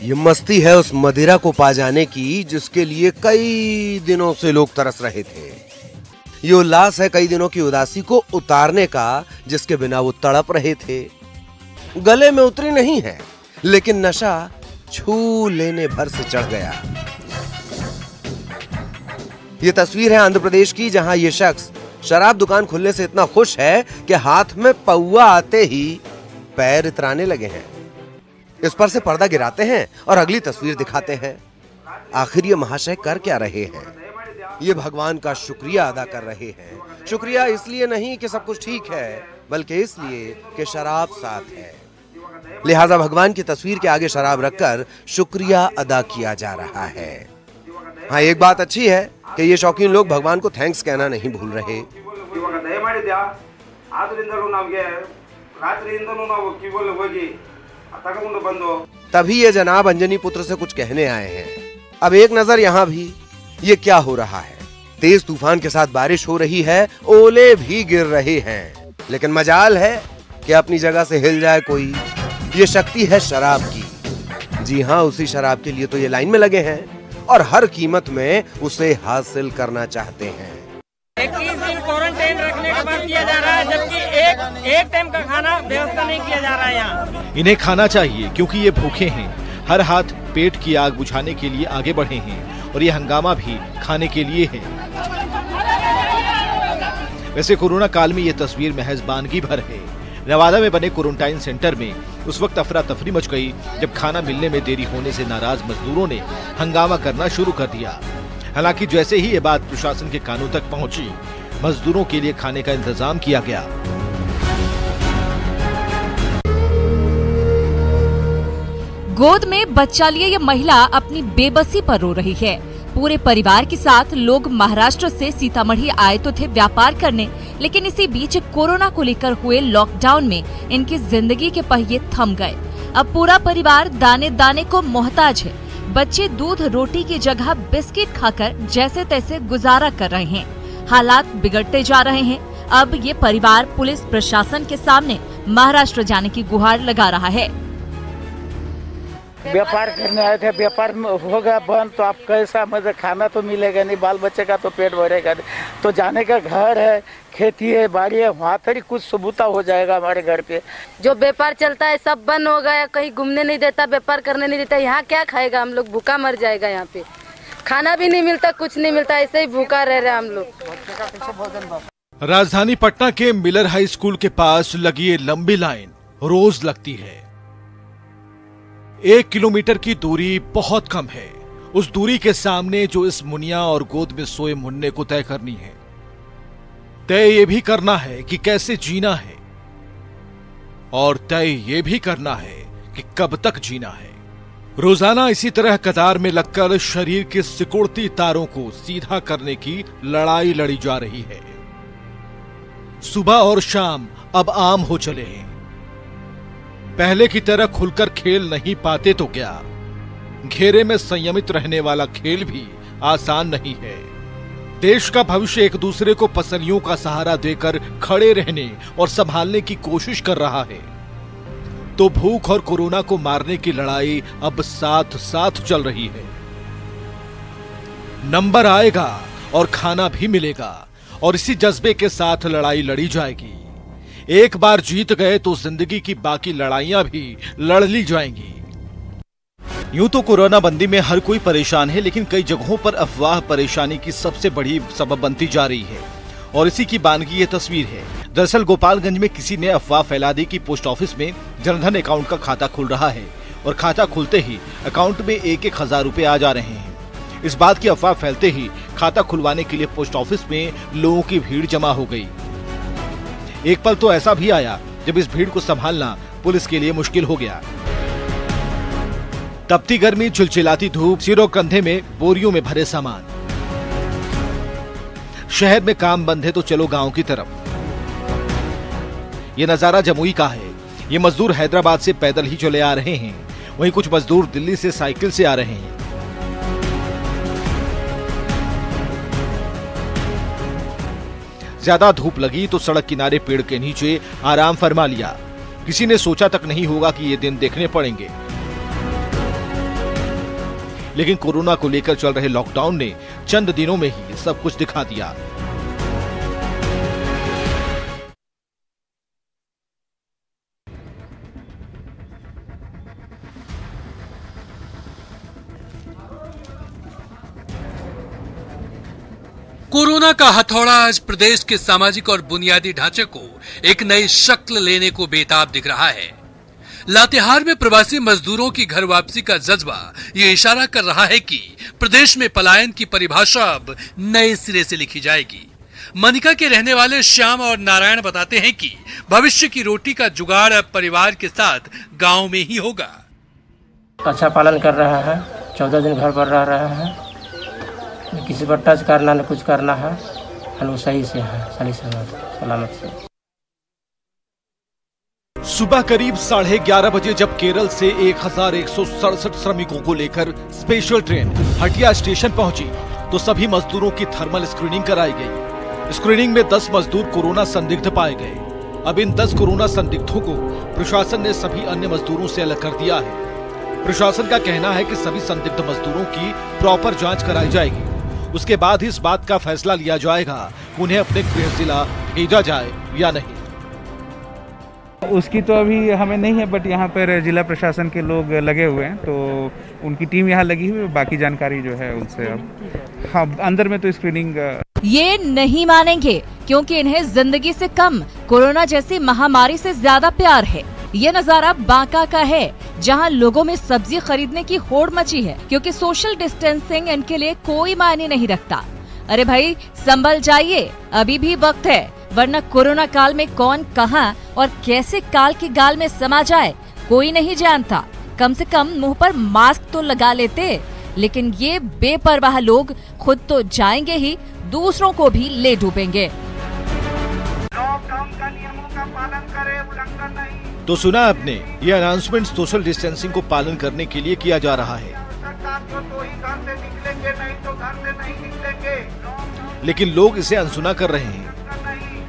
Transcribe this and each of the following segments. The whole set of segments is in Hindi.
ये मस्ती है उस मदिरा को पा जाने की जिसके लिए कई दिनों से लोग तरस रहे थे। ये उल्लास है कई दिनों की उदासी को उतारने का जिसके बिना वो तड़प रहे थे। गले में उतरी नहीं है लेकिन नशा छू लेने भर से चढ़ गया। ये तस्वीर है आंध्र प्रदेश की, जहां ये शख्स शराब दुकान खुलने से इतना खुश है कि हाथ में पौआ आते ही पैर इतराने लगे हैं। इस पर से पर्दा गिराते हैं और अगली तस्वीर दिखाते हैं। आखिर ये महाशय कर क्या रहे हैं? ये भगवान का शुक्रिया अदा कर रहे हैं। शुक्रिया इसलिए नहीं कि सब कुछ ठीक है, बल्कि इसलिए कि शराब साथ है। लिहाजा भगवान की तस्वीर के आगे शराब रखकर शुक्रिया अदा किया जा रहा है। हाँ, एक बात अच्छी है कि ये शौकीन लोग भगवान को थैंक्स कहना नहीं भूल रहे। तभी ये जनाब अंजनी पुत्र से कुछ कहने आए हैं। अब एक नजर यहाँ भी। ये क्या हो रहा है? तेज तूफान के साथ बारिश हो रही है, ओले भी गिर रहे हैं, लेकिन मजाल है कि अपनी जगह से हिल जाए कोई। ये शक्ति है शराब की। जी हाँ, उसी शराब के लिए तो ये लाइन में लगे हैं और हर कीमत में उसे हासिल करना चाहते हैं। 21 दिन क्वारंटाइन रखने के बाद किया जा रहा है, जबकि एक टाइम का खाना व्यवस्था नहीं किया जा रहा है यहाँ। इन्हें खाना चाहिए क्योंकि ये भूखे हैं। हर हाथ पेट की आग बुझाने के लिए आगे बढ़े हैं और ये हंगामा भी खाने के लिए है। वैसे कोरोना काल में ये तस्वीर महज बानगी भर है। नवादा में बने क्वारंटाइन सेंटर में उस वक्त अफरा तफरी मच गई जब खाना मिलने में देरी होने से नाराज मजदूरों ने हंगामा करना शुरू कर दिया। हालांकि जैसे ही ये बात प्रशासन के कानों तक पहुंची, मजदूरों के लिए खाने का इंतजाम किया गया। गोद में बच्चा लिए ये महिला अपनी बेबसी पर रो रही है। पूरे परिवार के साथ लोग महाराष्ट्र से सीतामढ़ी आए तो थे व्यापार करने, लेकिन इसी बीच कोरोना को लेकर हुए लॉकडाउन में इनकी जिंदगी के पहिए थम गए। अब पूरा परिवार दाने दाने को मोहताज है। बच्चे दूध रोटी की जगह बिस्किट खाकर जैसे तैसे गुजारा कर रहे हैं। हालात बिगड़ते जा रहे हैं। अब ये परिवार पुलिस प्रशासन के सामने महाराष्ट्र जाने की गुहार लगा रहा है। व्यापार करने आए थे, व्यापार होगा बंद तो आप कैसा, मतलब खाना तो मिलेगा नहीं, बाल बच्चे का तो पेट भरेगा नहीं। तो जाने का घर है, खेती है, बाड़ी है, वहाँ तरी कुछ सबूता हो जाएगा हमारे घर पे। जो व्यापार चलता है सब बंद हो गया, कहीं घूमने नहीं देता, व्यापार करने नहीं देता। यहाँ क्या खाएगा? हम लोग भूखा मर जाएगा। यहाँ पे खाना भी नहीं मिलता, कुछ नहीं मिलता, ऐसे ही भूखा रह रहे हम लोग। राजधानी पटना के मिलर हाई स्कूल के पास लगी ये लंबी लाइन रोज लगती है। 1 किलोमीटर की दूरी बहुत कम है। उस दूरी के सामने जो इस मुनिया और गोद में सोए मुन्ने को तय करनी है। तय ये भी करना है कि कैसे जीना है और तय ये भी करना है कि कब तक जीना है। रोजाना इसी तरह कतार में लगकर शरीर के सिकुड़ती तारों को सीधा करने की लड़ाई लड़ी जा रही है। सुबह और शाम अब आम हो चले हैं। पहले की तरह खुलकर खेल नहीं पाते तो क्या, घेरे में संयमित रहने वाला खेल भी आसान नहीं है। देश का भविष्य एक दूसरे को पसलियों का सहारा देकर खड़े रहने और संभालने की कोशिश कर रहा है, तो भूख और कोरोना को मारने की लड़ाई अब साथ साथ चल रही है। नंबर आएगा और खाना भी मिलेगा और इसी जज्बे के साथ लड़ाई लड़ी जाएगी। एक बार जीत गए तो जिंदगी की बाकी लड़ाइयां भी लड़ ली जाएंगी। यूं तो कोरोना बंदी में हर कोई परेशान है, लेकिन कई जगहों पर अफवाह परेशानी की सबसे बड़ी सबब बनती जा रही है और इसी की बानगी ये तस्वीर है। दरअसल गोपालगंज में किसी ने अफवाह फैला दी कि पोस्ट ऑफिस में जनधन अकाउंट का खाता खुल रहा है और खाता खुलते ही अकाउंट में 1-1 हजार रुपए आ जा रहे हैं। इस बात की अफवाह फैलते ही खाता खुलवाने के लिए पोस्ट ऑफिस में लोगों की भीड़ जमा हो गई। एक पल तो ऐसा भी आया जब इस भीड़ को संभालना पुलिस के लिए मुश्किल हो गया। तपती गर्मी, चिलचिलाती धूप, सिरों कंधे में बोरियों में भरे सामान। शहर में काम बंद है तो चलो गांव की तरफ। ये नजारा जमुई का है। ये मजदूर हैदराबाद से पैदल ही चले आ रहे हैं, वहीं कुछ मजदूर दिल्ली से साइकिल से आ रहे हैं। ज्यादा धूप लगी तो सड़क किनारे पेड़ के नीचे आराम फरमा लिया। किसी ने सोचा तक नहीं होगा कि ये दिन देखने पड़ेंगे। लेकिन कोरोना को लेकर चल रहे लॉकडाउन ने चंद दिनों में ही सब कुछ दिखा दिया। कोरोना का हथौड़ा आज प्रदेश के सामाजिक और बुनियादी ढांचे को एक नई शक्ल लेने को बेताब दिख रहा है। लातेहार में प्रवासी मजदूरों की घर वापसी का जज्बा ये इशारा कर रहा है कि प्रदेश में पलायन की परिभाषा अब नए सिरे से लिखी जाएगी। मनिका के रहने वाले श्याम और नारायण बताते हैं कि भविष्य की रोटी का जुगाड़ अब परिवार के साथ गांव में ही होगा। अच्छा पालन कर रहा है, 14 दिन घर पर रह रहा है, न किसी पर टच करना न कुछ करना है, हम सही से है, सही सलामत से। सुबह करीब 11:30 बजे जब केरल से 1167 श्रमिकों को लेकर स्पेशल ट्रेन हटिया स्टेशन पहुंची तो सभी मजदूरों की थर्मल स्क्रीनिंग कराई गई। स्क्रीनिंग में 10 मजदूर कोरोना संदिग्ध पाए गए। अब इन 10 कोरोना संदिग्धों को प्रशासन ने सभी अन्य मजदूरों से अलग कर दिया है। प्रशासन का कहना है कि सभी संदिग्ध मजदूरों की प्रॉपर जांच कराई जाएगी। उसके बाद ही इस बात का फैसला लिया जाएगा कि उन्हें अपने गृह जिला भेजा जाए या नहीं। उसकी तो अभी हमें नहीं है, बट यहाँ पर जिला प्रशासन के लोग लगे हुए हैं, तो उनकी टीम यहाँ लगी हुई है। बाकी जानकारी जो है उनसे अब हाँ, अंदर में तो स्क्रीनिंग ये नहीं मानेंगे क्योंकि इन्हें जिंदगी से कम कोरोना जैसी महामारी से ज्यादा प्यार है। ये नजारा बांका का है जहां लोगों में सब्जी खरीदने की होड़ मची है क्योंकि सोशल डिस्टेंसिंग इनके लिए कोई मायने नहीं रखता। अरे भाई संभल जाइए, अभी भी वक्त है, वरना कोरोना काल में कौन कहां और कैसे काल के गाल में समा जाए कोई नहीं जानता। कम से कम मुंह पर मास्क तो लगा लेते, लेकिन ये बेपरवाह लोग खुद तो जाएंगे ही, दूसरों को भी ले डूबेंगे। लॉकडाउन का नियमों का पालन करें, उल्लंघन नहीं। तो सुना आपने, ये अनाउंसमेंट सोशल डिस्टेंसिंग को पालन करने के लिए किया जा रहा है। तो ही घर से निकलेंगे, नहीं तो घर से नहीं निकलेंगे। लेकिन लोग इसे अनसुना कर रहे हैं।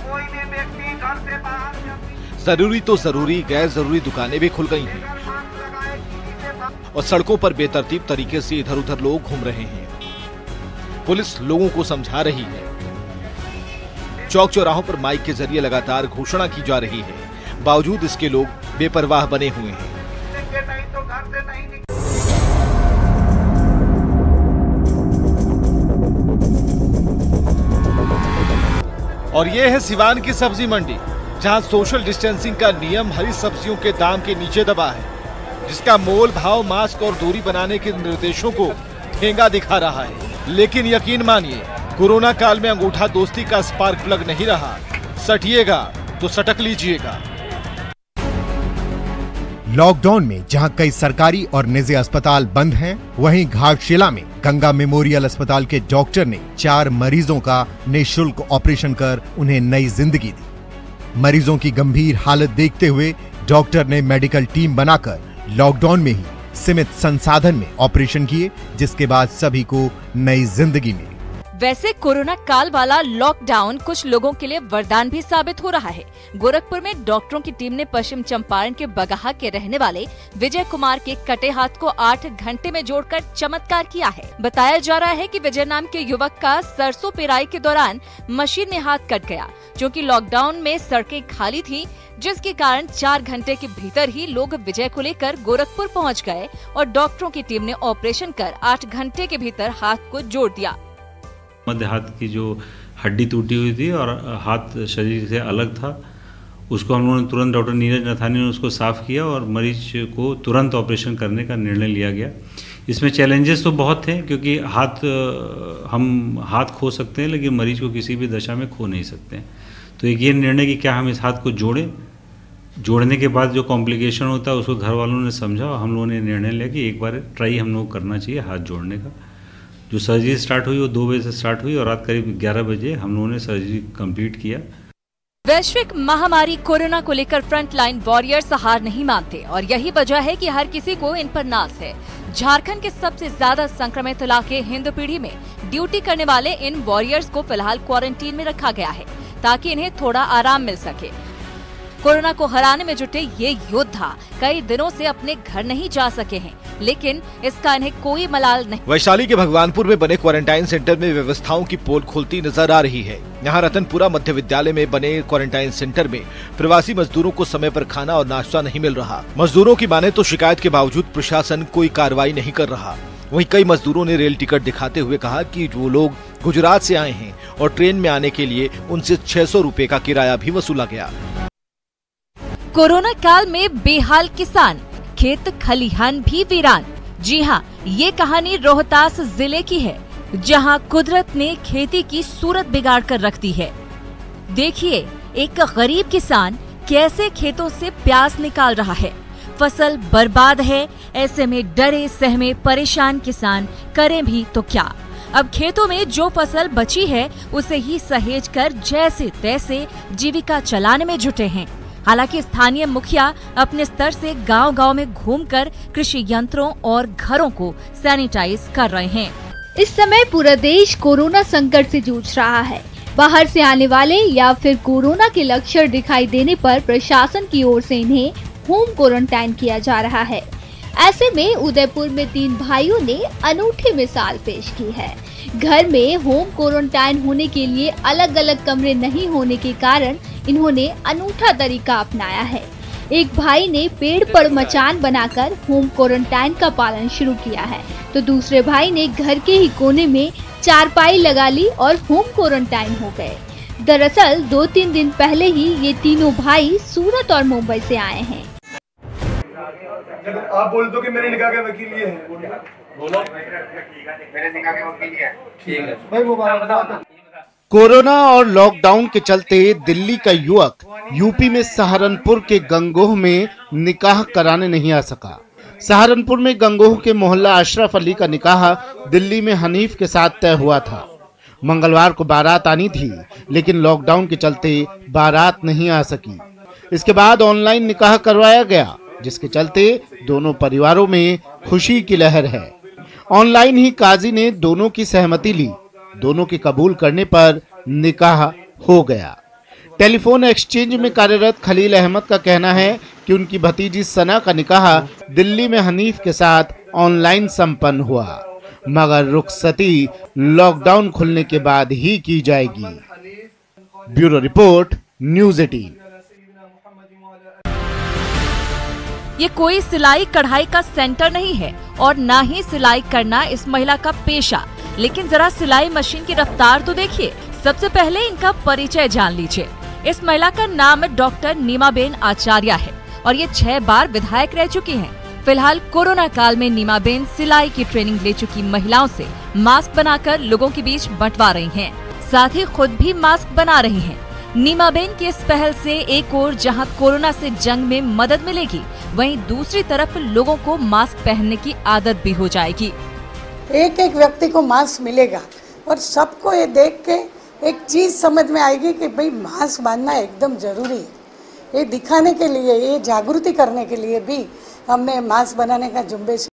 कोई भी व्यक्ति घर से बाहर जरूरी तो जरूरी, गैर जरूरी दुकानें भी खुल गई हैं और सड़कों पर बेतरतीब तरीके से इधर उधर लोग घूम रहे हैं। पुलिस लोगों को समझा रही है। चौक चौराहों पर माइक के जरिए लगातार घोषणा की जा रही है, बावजूद इसके लोग बेपरवाह बने हुए हैं। और ये है सिवान की सब्जी मंडी, जहां सोशल डिस्टेंसिंग का नियम हरी सब्जियों के दाम के नीचे दबा है, जिसका मोल भाव, मास्क और दूरी बनाने के निर्देशों को ठेंगा दिखा रहा है। लेकिन यकीन मानिए, कोरोना काल में अंगूठा दोस्ती का स्पार्क प्लग नहीं रहा। सटिएगा तो सटक लीजिएगा। लॉकडाउन में जहां कई सरकारी और निजी अस्पताल बंद हैं, वहीं घाटशिला में गंगा मेमोरियल अस्पताल के डॉक्टर ने 4 मरीजों का निःशुल्क ऑपरेशन कर उन्हें नई जिंदगी दी। मरीजों की गंभीर हालत देखते हुए डॉक्टर ने मेडिकल टीम बनाकर लॉकडाउन में ही सीमित संसाधन में ऑपरेशन किए, जिसके बाद सभी को नई जिंदगी मिली। वैसे कोरोना काल वाला लॉकडाउन कुछ लोगों के लिए वरदान भी साबित हो रहा है। गोरखपुर में डॉक्टरों की टीम ने पश्चिम चंपारण के बगहा के रहने वाले विजय कुमार के कटे हाथ को 8 घंटे में जोड़कर चमत्कार किया है। बताया जा रहा है कि विजय नाम के युवक का सरसों पेराई के दौरान मशीन में हाथ कट गया। क्योंकि लॉकडाउन में सड़कें खाली थी, जिसके कारण 4 घंटे के भीतर ही लोग विजय को लेकर गोरखपुर पहुँच गए और डॉक्टरों की टीम ने ऑपरेशन कर 8 घंटे के भीतर हाथ को जोड़ दिया। मध्य हाथ की जो हड्डी टूटी हुई थी और हाथ शरीर से अलग था, उसको हम लोगों ने तुरंत, डॉक्टर नीरज नथानी ने उसको साफ किया और मरीज को तुरंत ऑपरेशन करने का निर्णय लिया गया। इसमें चैलेंजेस तो बहुत थे, क्योंकि हम हाथ खो सकते हैं लेकिन मरीज को किसी भी दशा में खो नहीं सकते हैं। तो एक ये निर्णय कि क्या हम इस हाथ को जोड़ने के बाद जो कॉम्प्लिकेशन होता है उसको घर वालों ने समझा और हम लोगों ने निर्णय लिया कि एक बार ट्राई हम लोग करना चाहिए हाथ जोड़ने का। जो सर्जरी स्टार्ट हुई वो 2 बजे से स्टार्ट हुई और रात करीब 11 बजे हम लोगों ने सर्जरी कंप्लीट किया। वैश्विक महामारी कोरोना को लेकर फ्रंट लाइन वॉरियर्स हार नहीं मानते और यही वजह है कि हर किसी को इन पर नाज है। झारखंड के सबसे ज्यादा संक्रमित इलाके हिंदपीढ़ी में ड्यूटी करने वाले इन वॉरियर्स को फिलहाल क्वारंटीन में रखा गया है ताकि इन्हें थोड़ा आराम मिल सके। कोरोना को हराने में जुटे ये योद्धा कई दिनों से अपने घर नहीं जा सके हैं, लेकिन इसका इन्हें कोई मलाल नहीं। वैशाली के भगवानपुर में बने क्वारंटाइन सेंटर में व्यवस्थाओं की पोल खुलती नजर आ रही है। यहाँ रतनपुरा मध्य विद्यालय में बने क्वारंटाइन सेंटर में प्रवासी मजदूरों को समय पर खाना और नाश्ता नहीं मिल रहा। मजदूरों की माने तो शिकायत के बावजूद प्रशासन कोई कार्रवाई नहीं कर रहा। वहीं कई मजदूरों ने रेल टिकट दिखाते हुए कहा कि वो लोग गुजरात से आए हैं और ट्रेन में आने के लिए उनसे 600 रुपए का किराया भी वसूला गया। कोरोना काल में बेहाल किसान, खेत खलिहान भी वीरान। जी हाँ, ये कहानी रोहतास जिले की है, जहाँ कुदरत ने खेती की सूरत बिगाड़ कर रख दी है। देखिए, एक गरीब किसान कैसे खेतों से प्याज निकाल रहा है। फसल बर्बाद है, ऐसे में डरे सहमे परेशान किसान करें भी तो क्या। अब खेतों में जो फसल बची है उसे ही सहेज कर जैसे तैसे जीविका चलाने में जुटे हैं। हालांकि स्थानीय मुखिया अपने स्तर से गांव-गांव में घूमकर कृषि यंत्रों और घरों को सैनिटाइज कर रहे हैं। इस समय पूरा देश कोरोना संकट से जूझ रहा है। बाहर से आने वाले या फिर कोरोना के लक्षण दिखाई देने पर प्रशासन की ओर से इन्हें होम क्वारंटाइन किया जा रहा है। ऐसे में उदयपुर में 3 भाइयों ने अनूठी मिसाल पेश की है। घर में होम क्वारंटाइन होने के लिए अलग अलग कमरे नहीं होने के कारण इन्होंने अनूठा तरीका अपनाया है। एक भाई ने पेड़ पर मचान बनाकर होम क्वारंटाइन का पालन शुरू किया है, तो दूसरे भाई ने घर के ही कोने में चारपाई लगा ली और होम क्वारंटाइन हो गए। दरअसल 2-3 दिन पहले ही ये तीनों भाई सूरत और मुंबई से आए हैं। आप बोल दो कि मेरे निकाह के वकील ये हैं। बोलो मेरे निकाह के वकील ये हैं। ठीक है भाई, वो बात। कोरोना और लॉकडाउन के चलते दिल्ली का युवक यूपी में सहारनपुर के गंगोह में निकाह कराने नहीं आ सका। सहारनपुर में गंगोह के मोहल्ला अशरफ अली का निकाह दिल्ली में हनीफ के साथ तय हुआ था। मंगलवार को बारात आनी थी, लेकिन लॉकडाउन के चलते बारात नहीं आ सकी। इसके बाद ऑनलाइन निकाह करवाया गया, जिसके चलते दोनों परिवारों में खुशी की लहर है। ऑनलाइन ही काजी ने दोनों की सहमति ली। दोनों के कबूल करने पर निकाह हो गया। टेलीफोन एक्सचेंज में कार्यरत खलील अहमद का कहना है कि उनकी भतीजी सना का निकाह दिल्ली में हनीफ के साथ ऑनलाइन संपन्न हुआ, मगर रुखसती लॉकडाउन खुलने के बाद ही की जाएगी। Bureau report, news 18। ये कोई सिलाई कढ़ाई का सेंटर नहीं है और ना ही सिलाई करना इस महिला का पेशा, लेकिन जरा सिलाई मशीन की रफ्तार तो देखिए। सबसे पहले इनका परिचय जान लीजिए। इस महिला का नाम डॉक्टर नीमाबेन आचार्य है और ये 6 बार विधायक रह चुकी हैं। फिलहाल कोरोना काल में नीमाबेन सिलाई की ट्रेनिंग ले चुकी महिलाओं से मास्क बनाकर लोगों के बीच बंटवा रही हैं, साथ ही खुद भी मास्क बना रही हैं। नीमाबेन की इस पहल से एक ओर जहां कोरोना से जंग में मदद मिलेगी, वहीं दूसरी तरफ लोगों को मास्क पहनने की आदत भी हो जाएगी। एक एक व्यक्ति को मास्क मिलेगा और सबको ये देख के एक चीज़ समझ में आएगी कि भाई मास्क बांधना एकदम ज़रूरी है। ये दिखाने के लिए, ये जागृति करने के लिए भी हमने मास्क बनाने का जुम्बेश